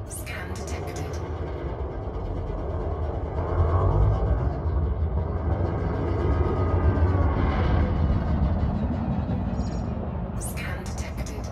Scan detected. Scan detected.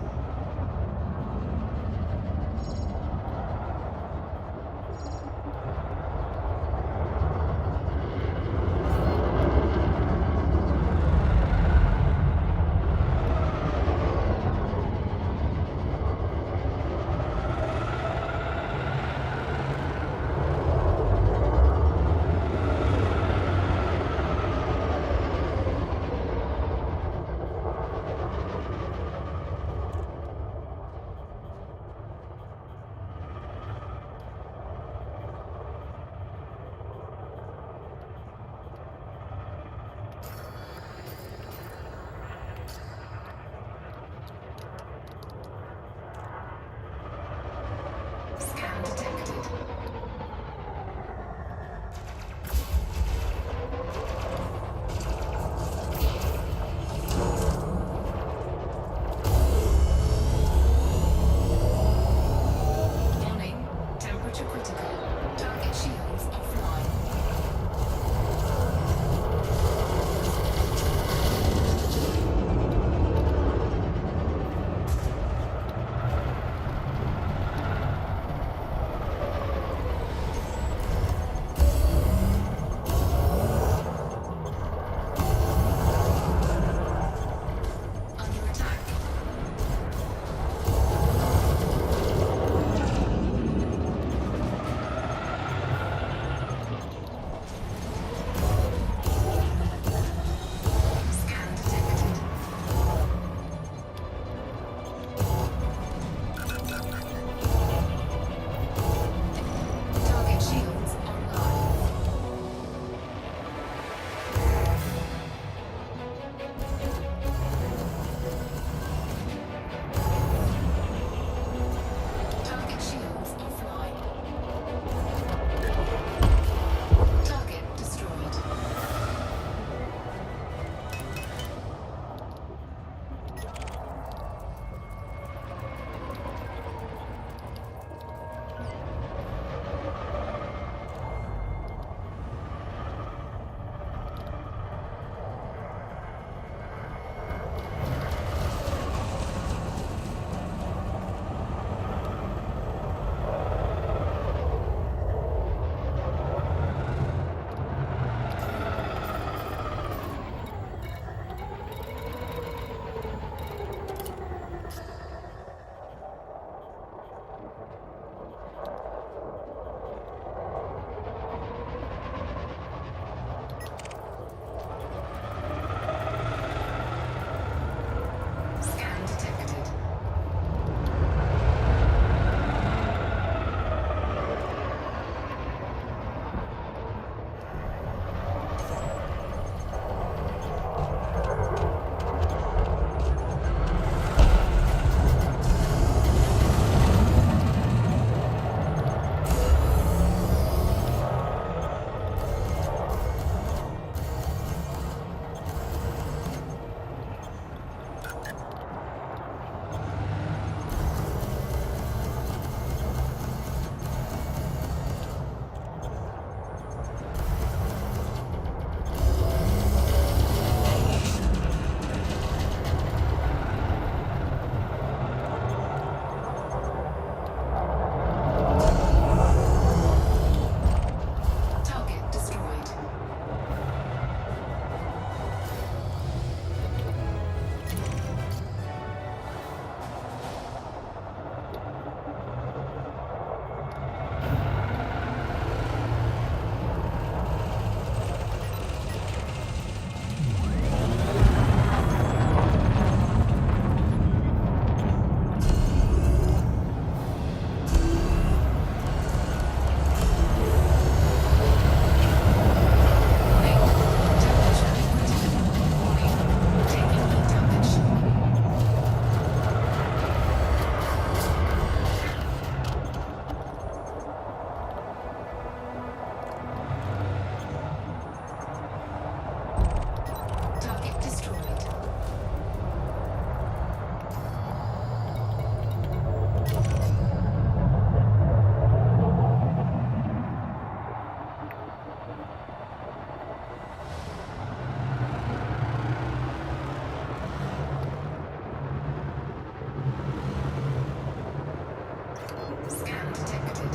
Scan detected.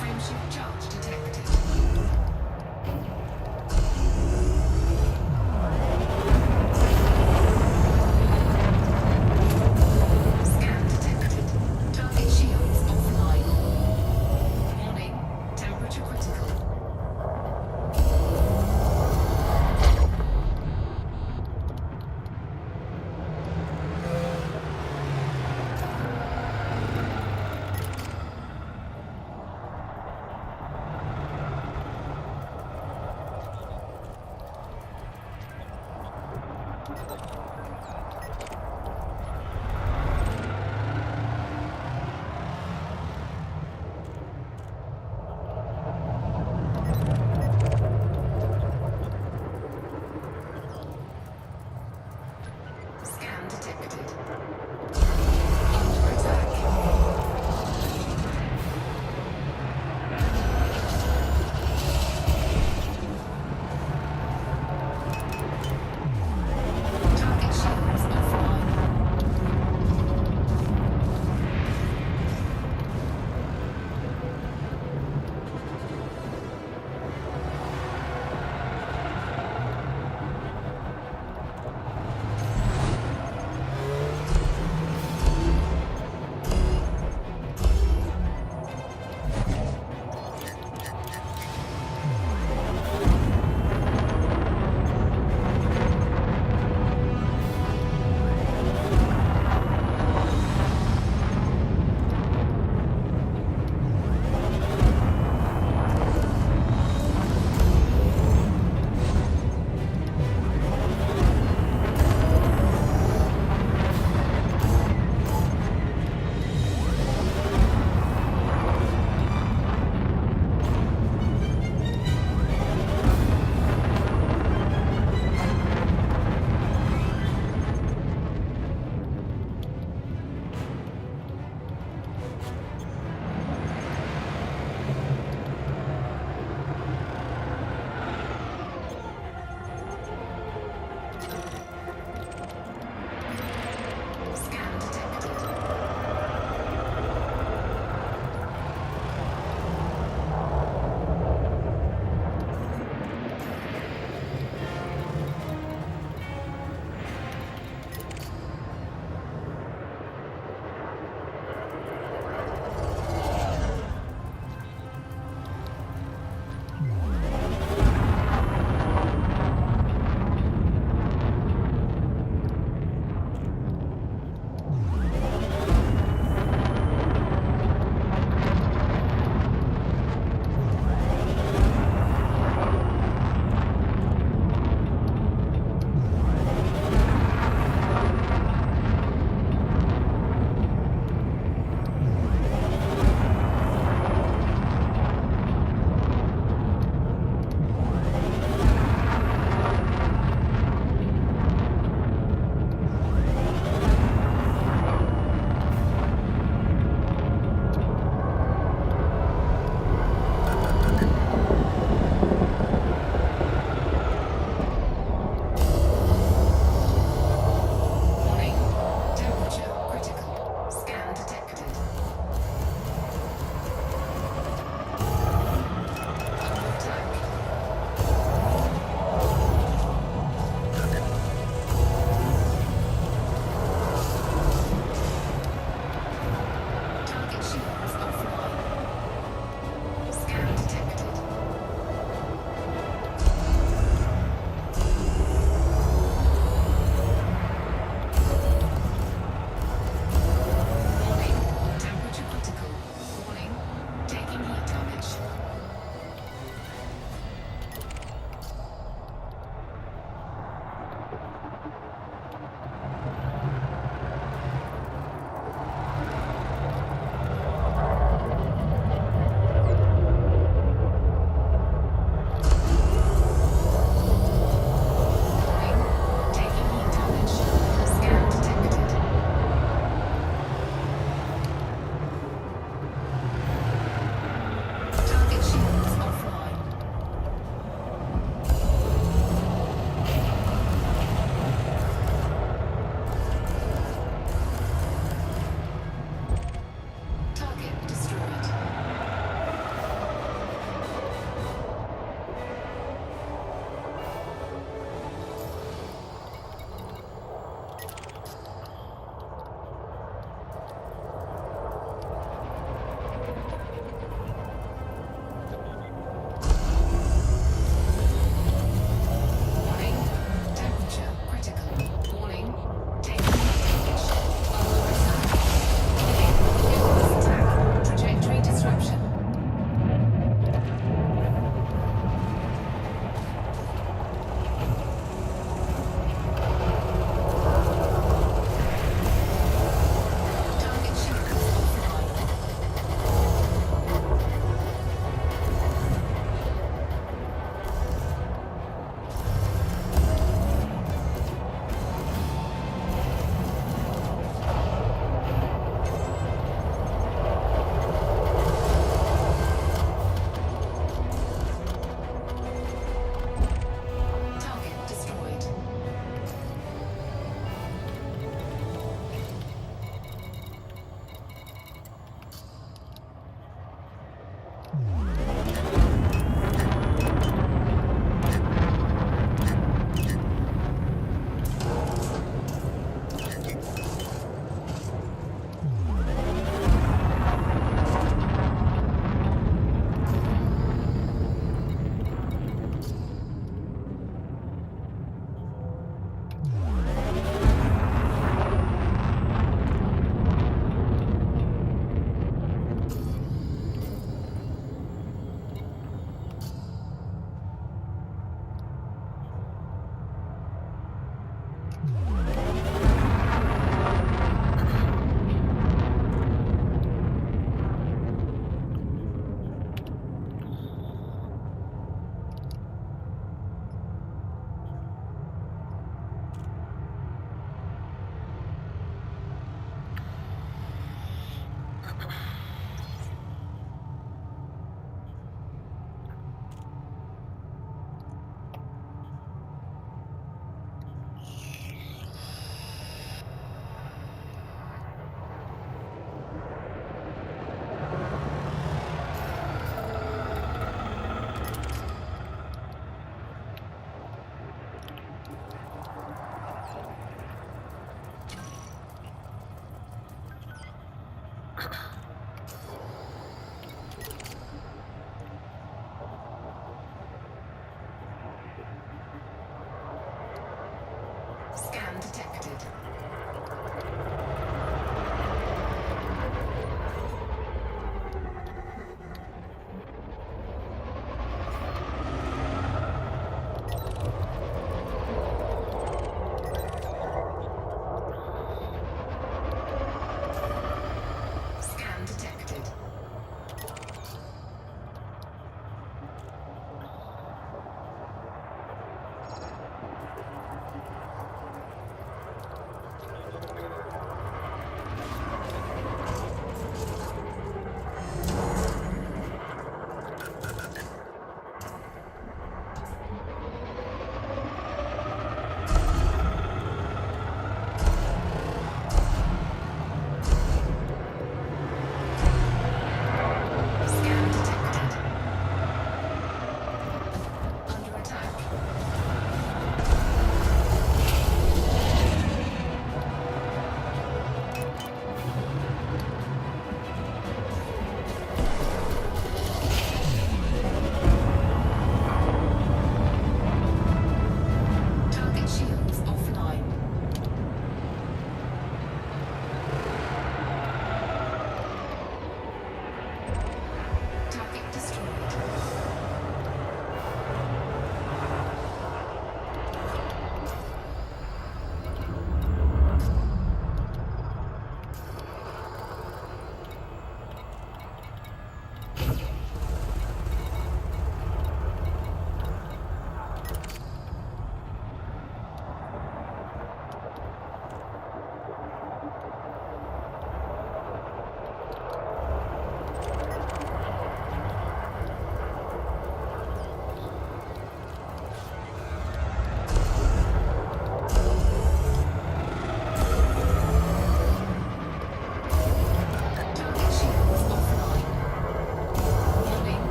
Frameshift charge detected. Scan detected. Target shields offline. Warning. Temperature critical. Scan detected. Under attack. Target shields offline.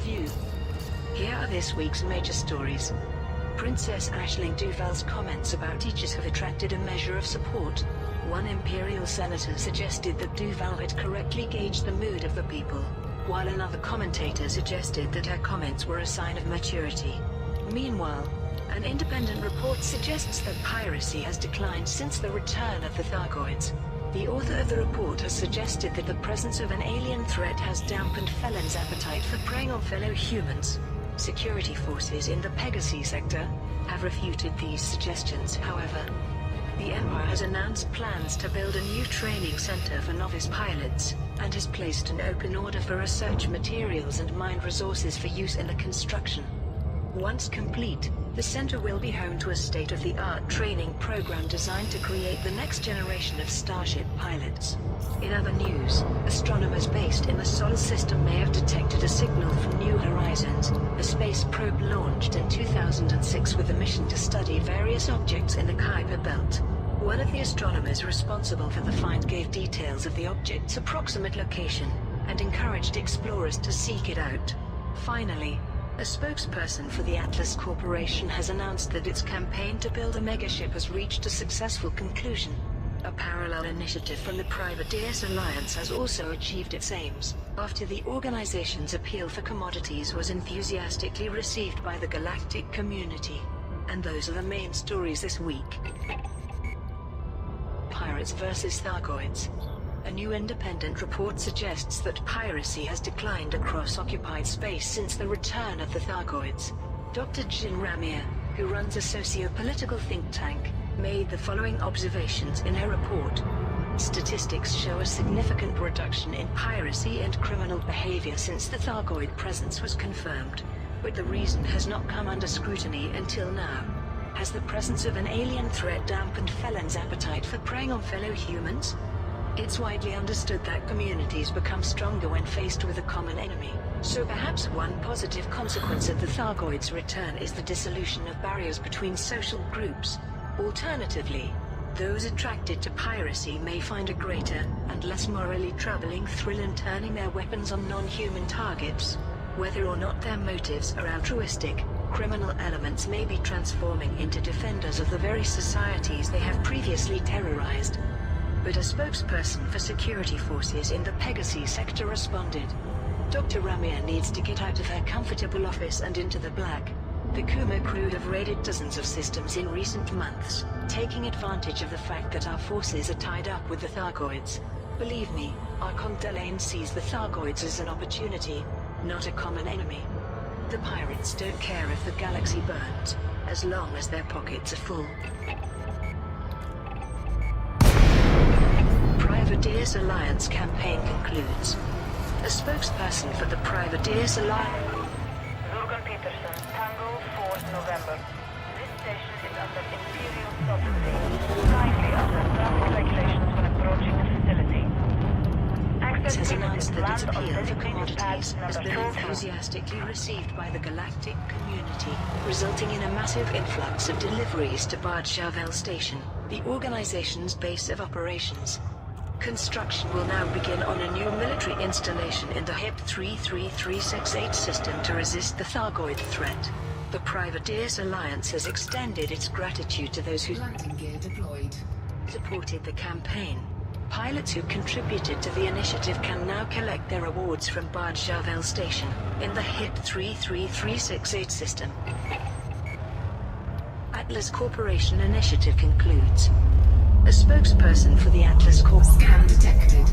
review. Here are this week's major stories. Princess Aisling Duval's comments about teachers have attracted a measure of support. One Imperial senator suggested that Duval had correctly gauged the mood of the people, while another commentator suggested that her comments were a sign of maturity. Meanwhile, an independent report suggests that piracy has declined since the return of the Thargoids. The author of the report has suggested that the presence of an alien threat has dampened felons' appetite for preying on fellow humans. Security forces in the Pegasus sector have refuted these suggestions, however. The Empire has announced plans to build a new training center for novice pilots, and has placed an open order for research materials and mined resources for use in the construction. Once complete, the center will be home to a state-of-the-art training program designed to create the next generation of Starship pilots. In other news, astronomers based in the Solar System may have detected a signal from New Horizons, a space probe launched in 2006 with a mission to study various objects in the Kuiper Belt. One of the astronomers responsible for the find gave details of the object's approximate location, and encouraged explorers to seek it out. Finally, a spokesperson for the Atlas Corporation has announced that its campaign to build a megaship has reached a successful conclusion. A parallel initiative from the Privateers Alliance has also achieved its aims, after the organization's appeal for commodities was enthusiastically received by the galactic community. And those are the main stories this week. Pirates vs. Thargoids. A new independent report suggests that piracy has declined across occupied space since the return of the Thargoids. Dr. Jin Ramir, who runs a socio-political think tank, made the following observations in her report. Statistics show a significant reduction in piracy and criminal behavior since the Thargoid presence was confirmed, but the reason has not come under scrutiny until now. Has the presence of an alien threat dampened felons' appetite for preying on fellow humans? It's widely understood that communities become stronger when faced with a common enemy, so perhaps one positive consequence of the Thargoids' return is the dissolution of barriers between social groups. Alternatively, those attracted to piracy may find a greater, and less morally troubling thrill in turning their weapons on non-human targets. Whether or not their motives are altruistic, criminal elements may be transforming into defenders of the very societies they have previously terrorized. But a spokesperson for security forces in the Pegasus sector responded. Dr. Ramir needs to get out of her comfortable office and into the black. The Kuma crew have raided dozens of systems in recent months, taking advantage of the fact that our forces are tied up with the Thargoids. Believe me, Archon Delane sees the Thargoids as an opportunity, not a common enemy. The pirates don't care if the galaxy burns, as long as their pockets are full. Privateers Alliance campaign concludes. A spokesperson for the Privateers Alliance. Zurgon Peterson, Tango 4 November. This station is under Imperial sovereignty. Kindly observe traffic regulations when approaching the facility. Access Has announced permitted. that its Land on appeal for designated pad commodities has number been 4. enthusiastically received by the galactic community, resulting in a massive influx of deliveries to Bad Javel Station, the organization's base of operations. Construction will now begin on a new military installation in the HIP 33368 system to resist the Thargoid threat. The Privateers Alliance has extended its gratitude to those who Landing gear deployed. supported the campaign. Pilots who contributed to the initiative can now collect their awards from Bad Javel Station, in the HIP 33368 system. Atlas Corporation initiative concludes. A spokesperson for the Atlas Scan detected.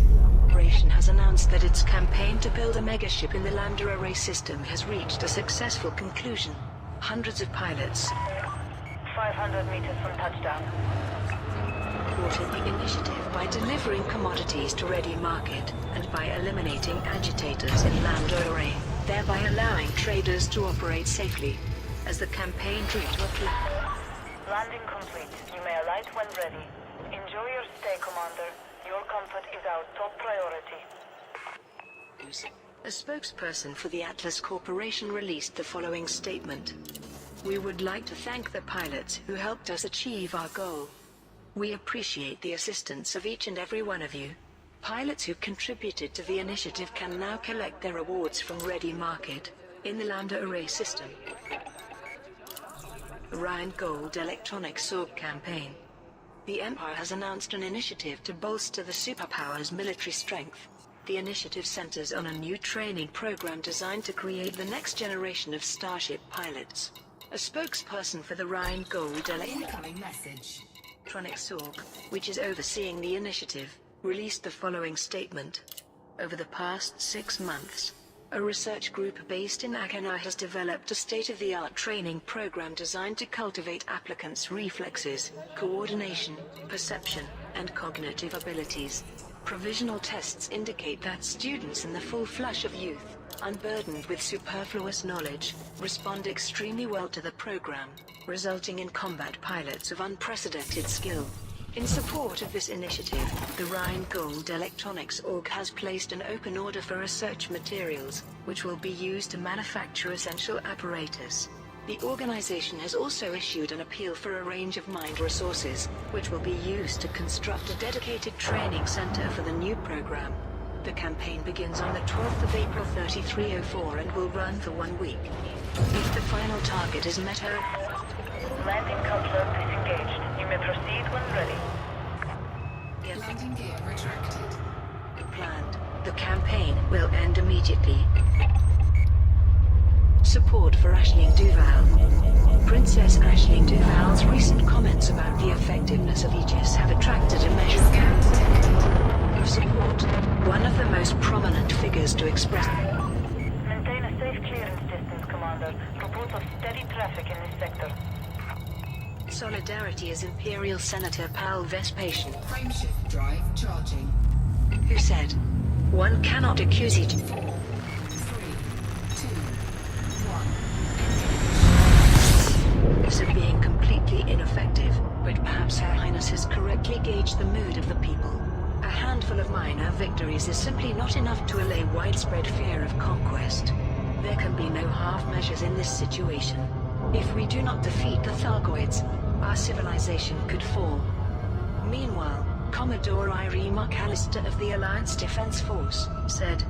Corporation has announced that its campaign to build a megaship in the Lambda Array system has reached a successful conclusion. Hundreds of pilots 500 meters from touchdown. supported the initiative by delivering commodities to ready market, and by eliminating agitators in Lambda Array, thereby allowing traders to operate safely. As the campaign drew to a close. Landing complete. You may alight when ready. Enjoy your stay, Commander. Your comfort is our top priority. A spokesperson for the Atlas Corporation released the following statement. We would like to thank the pilots who helped us achieve our goal. We appreciate the assistance of each and every one of you. Pilots who contributed to the initiative can now collect their awards from Ready Market. In the Lambda Array system, Rheingold Electronics Org campaign. The Empire has announced an initiative to bolster the superpower's military strength. The initiative centers on a new training program designed to create the next generation of Starship pilots. A spokesperson for the Rheingold Incoming message. Electronics Org, which is overseeing the initiative, released the following statement. Over the past 6 months, a research group based in Akana has developed a state-of-the-art training program designed to cultivate applicants' reflexes, coordination, perception, and cognitive abilities. Provisional tests indicate that students in the full flush of youth, unburdened with superfluous knowledge, respond extremely well to the program, resulting in combat pilots of unprecedented skill. In support of this initiative, the Rheingold Electronics Org has placed an open order for research materials, which will be used to manufacture essential apparatus. The organization has also issued an appeal for a range of mind resources, which will be used to construct a dedicated training center for the new program. The campaign begins on the 12th of April 3304 and will run for 1 week. If the final target is met, Landing coupler disengaged. You may proceed when ready. Landing gear retracted. planned, the campaign will end immediately. Support for Aisling Duval. Princess Aisling Duval's recent comments about the effectiveness of Aegis have attracted a measure of support. One of the most prominent figures to express Maintain a safe clearance distance, Commander. Reports of steady traffic in this sector. solidarity is Imperial Senator Pal Vespasian, Frameshift drive charging. who said, "One cannot accuse each 3, 2, 1. of being completely ineffective, but perhaps Her Highness has correctly gauged the mood of the people. A handful of minor victories is simply not enough to allay widespread fear of conquest. There can be no half measures in this situation. If we do not defeat the Thargoids, our civilization could fall." Meanwhile, Commodore Irene McAllister of the Alliance Defense Force said,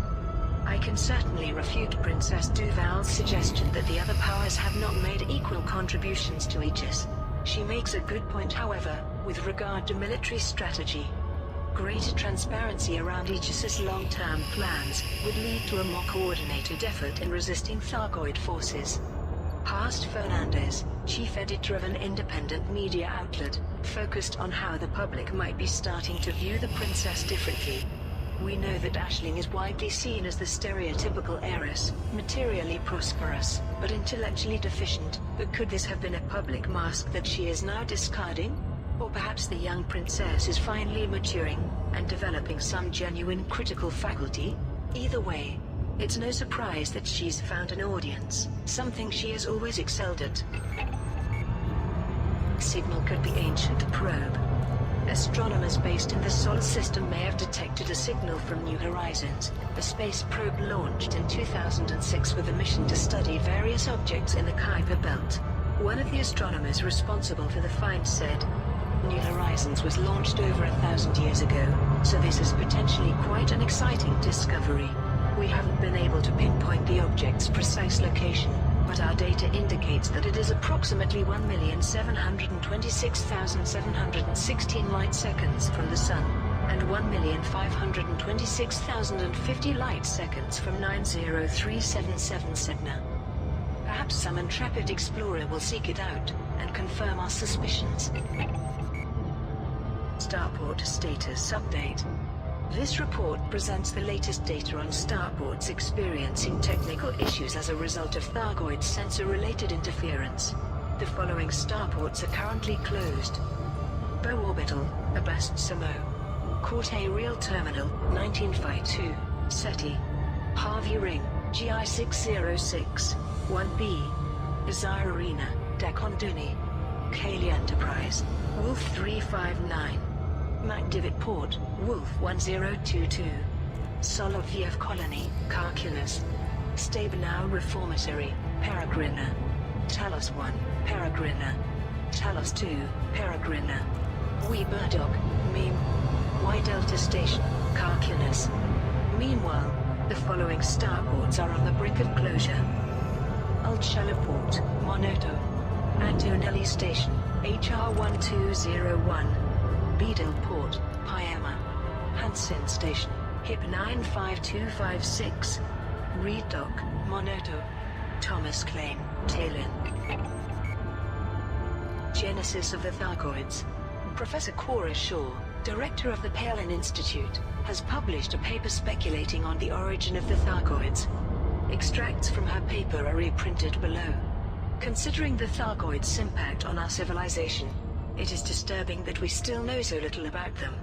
"I can certainly refute Princess Duval's suggestion that the other powers have not made equal contributions to Aegis. She makes a good point, however, with regard to military strategy. Greater transparency around Aegis's long-term plans would lead to a more coordinated effort in resisting Thargoid forces." Past Fernandez, chief editor of an independent media outlet, focused on how the public might be starting to view the princess differently. "We know that Aisling is widely seen as the stereotypical heiress, materially prosperous, but intellectually deficient, but could this have been a public mask that she is now discarding? Or perhaps the young princess is finally maturing, and developing some genuine critical faculty? Either way, it's no surprise that she's found an audience, something she has always excelled at. Signal could be ancient probe. Astronomers based in the Solar System may have detected a signal from New Horizons, a space probe launched in 2006 with a mission to study various objects in the Kuiper Belt. One of the astronomers responsible for the find said, "New Horizons was launched over 1,000 years ago, so this is potentially quite an exciting discovery. We haven't been able to pinpoint the object's precise location, but our data indicates that it is approximately 1,726,716 light seconds from the Sun, and 1,526,050 light seconds from 90377 Cygna. Perhaps some intrepid explorer will seek it out, and confirm our suspicions." Starport Status Update. This report presents the latest data on starports experiencing technical issues as a result of Thargoid sensor-related interference. The following starports are currently closed: Bow Orbital, Abast Samo; Corte Real Terminal, 1952, SETI; Harvey Ring, GI606, 1B; Desire Arena, Dakonduni; Cayley Enterprise, Wolf 359; MacDivitt Port, Wolf 1022; Soloviev Colony, Carculus; Stabenau Reformatory, Peregrina; Talos 1, Peregrina; Talos 2, Peregrina; Wee Burdock, Meme; Y Delta Station, Carculus. Meanwhile, the following starports are on the brink of closure: Ulchaleport, Monoto. Antonelli Station, HR 1201. Beadle Port, Pyama. Hansen Station, HIP 95256. Reed Dock, Monoto. Thomas Klein, Talin. Genesis of the Thargoids. Professor Cora Shaw, director of the Palin Institute, has published a paper speculating on the origin of the Thargoids. Extracts from her paper are reprinted below. Considering the Thargoids' impact on our civilization, it is disturbing that we still know so little about them.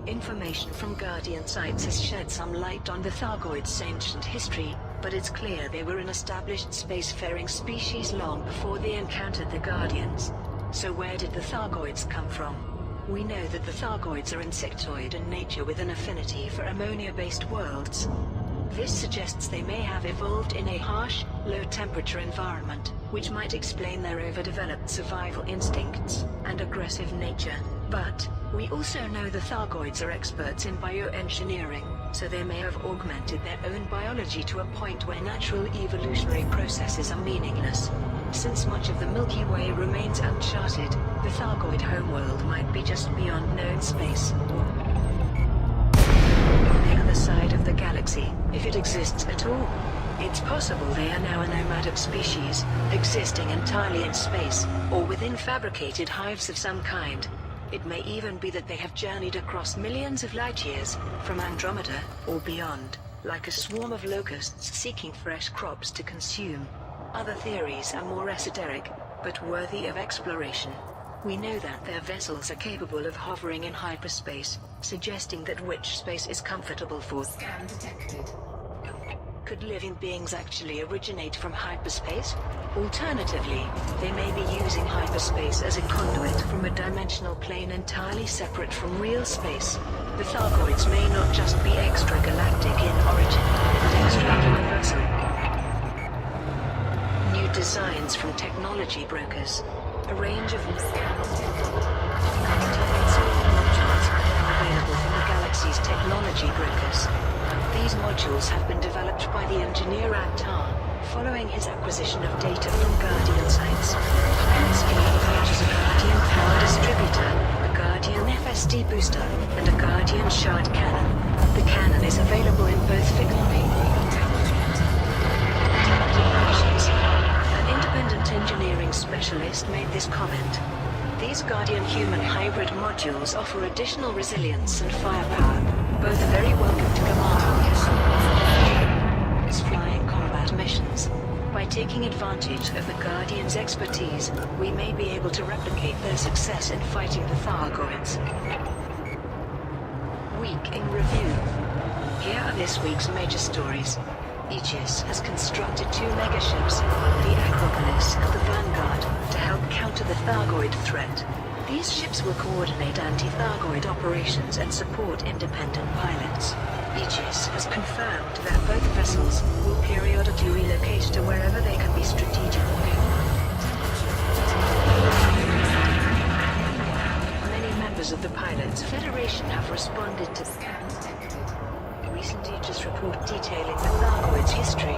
Information from Guardian sites has shed some light on the Thargoids' ancient history, but it's clear they were an established spacefaring species long before they encountered the Guardians. So where did the Thargoids come from? We know that the Thargoids are insectoid in nature with an affinity for ammonia-based worlds. This suggests they may have evolved in a harsh, low-temperature environment, which might explain their overdeveloped survival instincts and aggressive nature. But we also know the Thargoids are experts in bioengineering, so they may have augmented their own biology to a point where natural evolutionary processes are meaningless. Since much of the Milky Way remains uncharted, the Thargoid homeworld might be just beyond known space. On the other side of the galaxy, if it exists at all. It's possible they are now a nomadic species, existing entirely in space, or within fabricated hives of some kind. It may even be that they have journeyed across millions of light years, from Andromeda, or beyond, like a swarm of locusts seeking fresh crops to consume. Other theories are more esoteric, but worthy of exploration. We know that their vessels are capable of hovering in hyperspace, suggesting that which space is comfortable for. Scan detected. Could living beings actually originate from hyperspace? Alternatively, they may be using hyperspace as a conduit from a dimensional plane entirely separate from real space. The Thargoids may not just be extragalactic in origin, but extra-universal. New designs from technology brokers. A range of modules available from the galaxy's technology brokers. These modules have been developed by the engineer Attar, following his acquisition of data from Guardian sites. Pilots can purchase a Guardian power distributor, a Guardian FSD booster, and a Guardian shard cannon. The cannon is available in both fixed An independent engineering specialist made this comment. These Guardian-human hybrid modules offer additional resilience and firepower. Both are very welcome to command flying combat missions. By taking advantage of the Guardians' expertise, we may be able to replicate their success in fighting the Thargoids. Week in review. Here are this week's major stories. Aegis has constructed 2 megaships, the Acropolis and the Vanguard, to help counter the Thargoid threat. These ships will coordinate anti-Thargoid operations and support independent pilots. Aegis has confirmed that both vessels will periodically relocate to wherever they can be strategic. Many members of the Pilots Federation have responded to Scan detected. recent Aegis report detailing the Thargoids' history.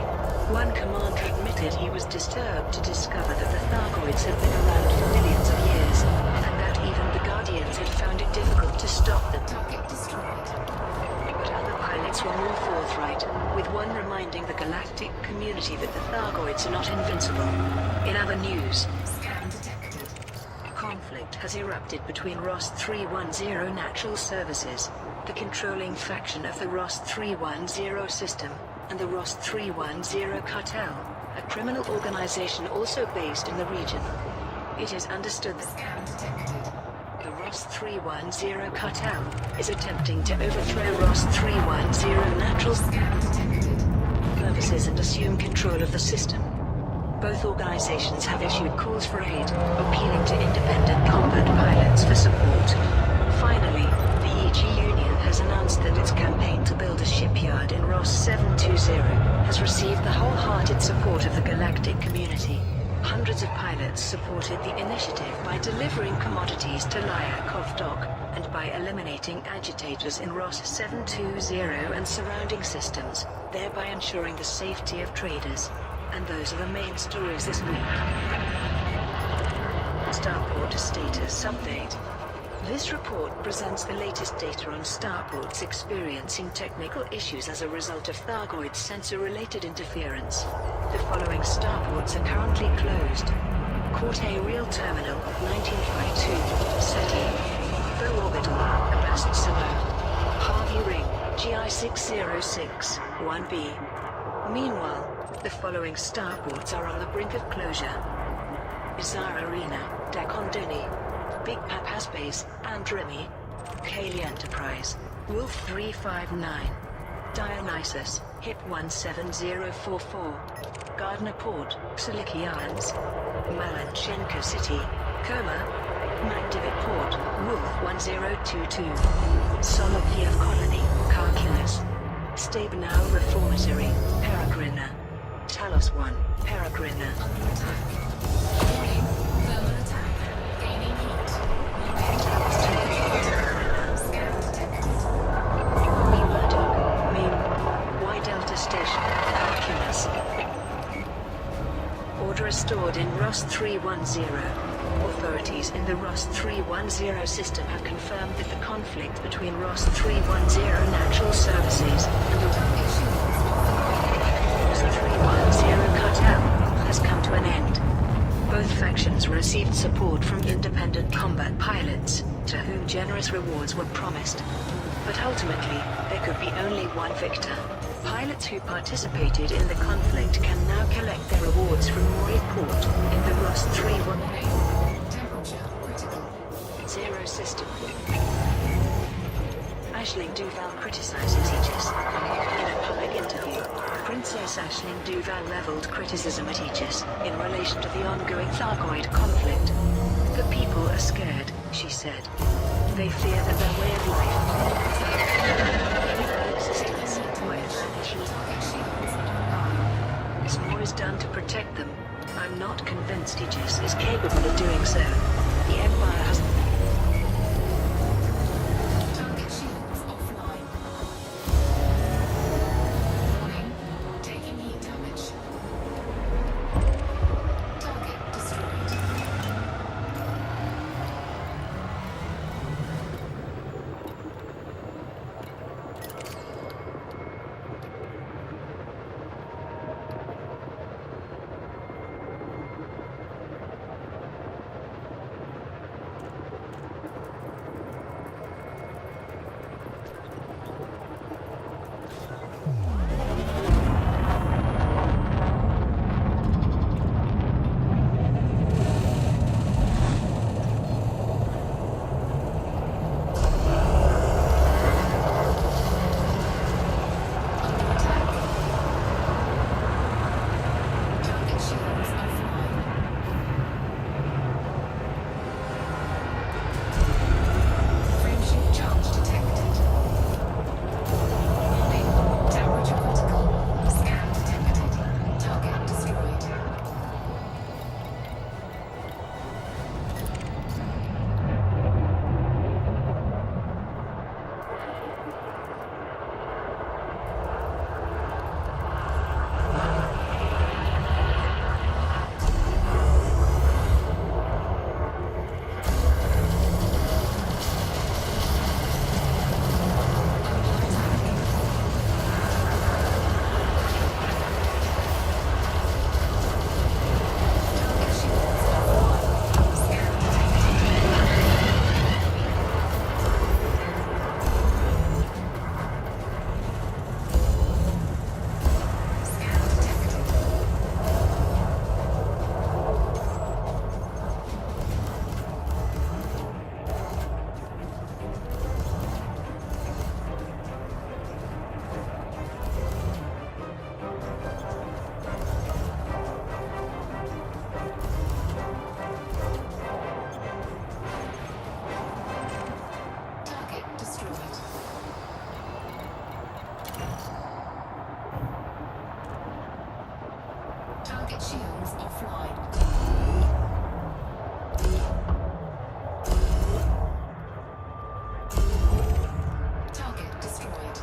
One commander admitted he was disturbed to discover that the Thargoids had been around for millions of years, and that even the Guardians had found it difficult to stop them. Target destroyed. But other pilots were more forthright, with one reminding the galactic community that the Thargoids are not invincible. In other news, Scan detected. conflict has erupted between Ross 310 Natural Services, the controlling faction of the Ross 310 system, and the Ross 310 Cartel, a criminal organization also based in the region. It is understood that Scan detected. the Ross 310 Cartel is attempting to overthrow Ross 310 Natural Scan detected. Services and assume control of the system. Both organizations have issued calls for aid, appealing to independent combat pilots for support. Finally, the EG Union has announced that its campaign to build a shipyard in Ross 720 has received the wholehearted support of the galactic community. Hundreds of pilots supported the initiative by delivering commodities to Lyakov Dock and by eliminating agitators in Ross 720 and surrounding systems, thereby ensuring the safety of traders. And those are the main stories this week. Starport status update. This report presents the latest data on starports experiencing technical issues as a result of Thargoid sensor-related interference. The following starports are currently closed. Corte Real Terminal, 1952, SETI. Bow Orbital, Abast Sabo. Harvey Ring, GI606, 1B. Meanwhile, the following starports are on the brink of closure. Bizarre Arena, Dakondoni, Big Papas Base, Andrimi, Kaylee Enterprise, Wolf 359, Dionysus, HIP 17044, Gardner Port, Silikians, Malanchenko City, Koma, Magdivit Port, Wolf 1022, Solokiev Colony, Karkilis, Stabenow Reformatory, Peregrina, Talos 1, Peregrina. Under attack. Warning. Thermal attack. Gaining heat. Scan detected. Murdoch, Meme, Y Delta Station, Hercules. Order stored in ROS 310. Authorities in the ROS 310 system have confirmed that the conflict between ROS 310 Natural Services and the ROS 310 cartel has come to an end. Both factions received support from independent combat pilots, to whom generous rewards were promised. But ultimately, there could be only one victor. Pilots who participated in the conflict can now collect their rewards from Mori Port in the ROS 310 Temperature critical. Zero system. Aisling Duval criticizes Aegis. In a public interview, Princess Aisling Duval leveled criticism at Aegis in relation to the ongoing Thargoid conflict. The people are scared, she said. They fear that their way of life, their existence, will vanish. As more is done to protect them, I'm not convinced Aegis is capable of doing so. The Empire has... Target shields offline. Warning. Taking heat damage. Target destroyed. Target shields offline. Frameshift charge detected. Warning. Temperature critical. Scan detected. Target destroyed. Target shields offline. Scan detected. Scan detected. Target destroyed. Target shields offline. Target destroyed.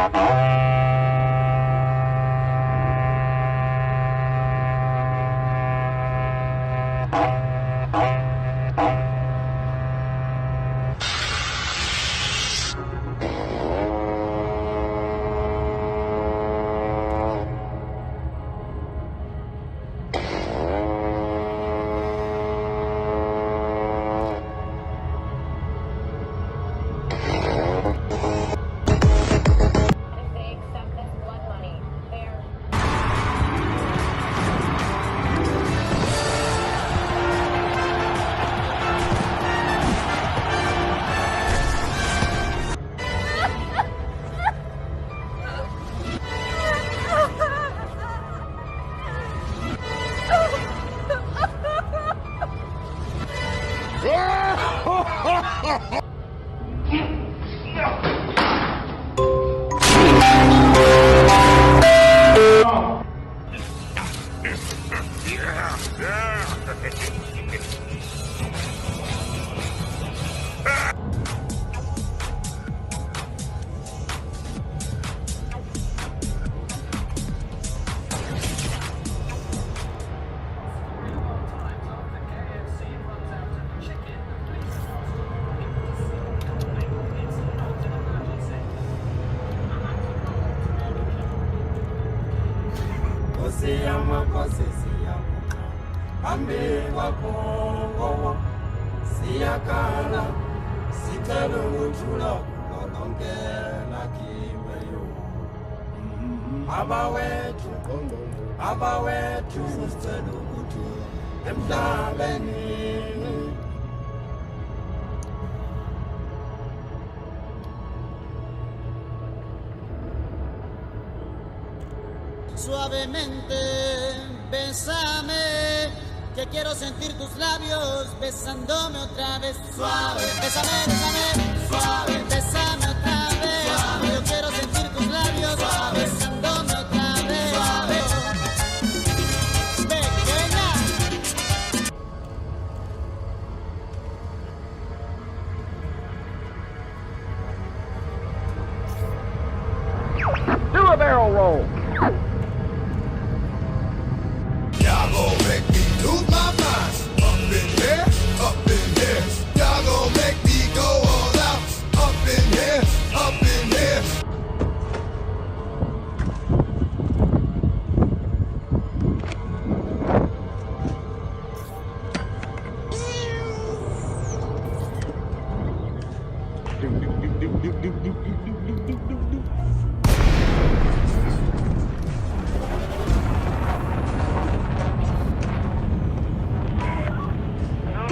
If they accept this blood money, they're siyakhala sicela ukuthula kulo lonke lakiweyo abawethu sicela ukuthi emhlabeni Suavemente, bésame, que quiero sentir tus labios besándome otra vez. Suave, bésame, bésame, suave, bésame otra vez. Suave, yo quiero sentir tus labios besándome otra vez. Suave, pequeña. Do a barrel roll. Y'all gon' make me lose my mind. Up in here, up in here. Y'all gon' make me go all out. Up in here, up in here.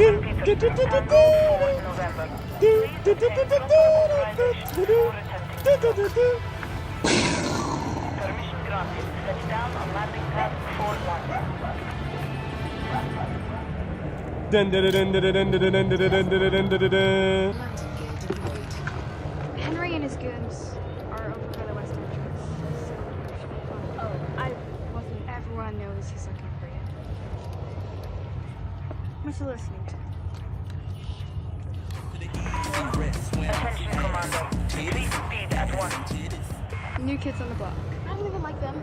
Tango 4 November. Please obtain proper authorization before attempting to dock. Permission granted. Set down on landing pad 4-1. Dun, dun, dun, dun, dun, dun, dun, dun, dun, dun, dun, dun, dun, dun. Landing gear deployed. Henry and his goons are over by the west entrance. Oh, I wasn't. Everyone knows he's looking for you. What you listening to? Attention, Commander. Increase speed at once. New kids on the block. I don't even like them.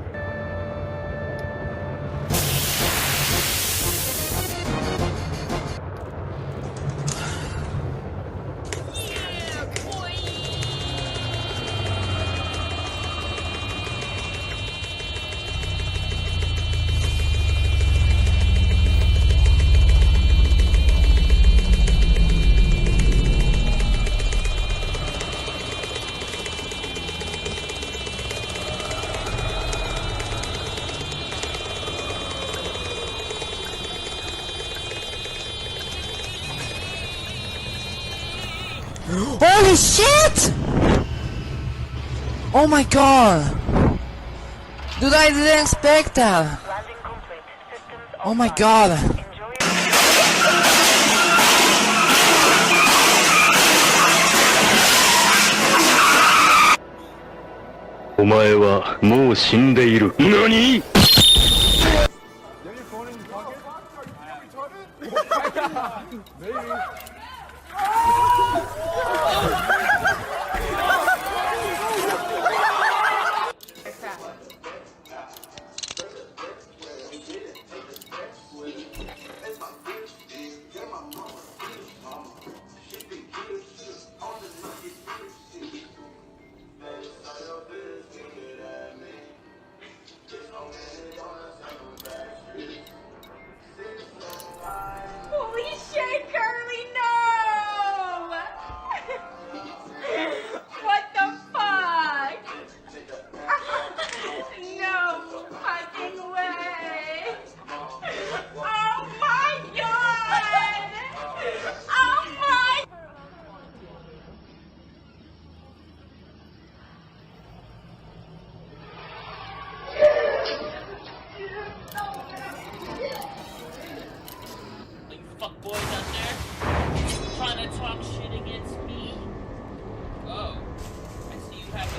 Holy shit! Oh my god! Dude, I didn't expect that! Landing complete. Systems Oh my offline. god! Enjoy your... お前はもう死んでいる。何？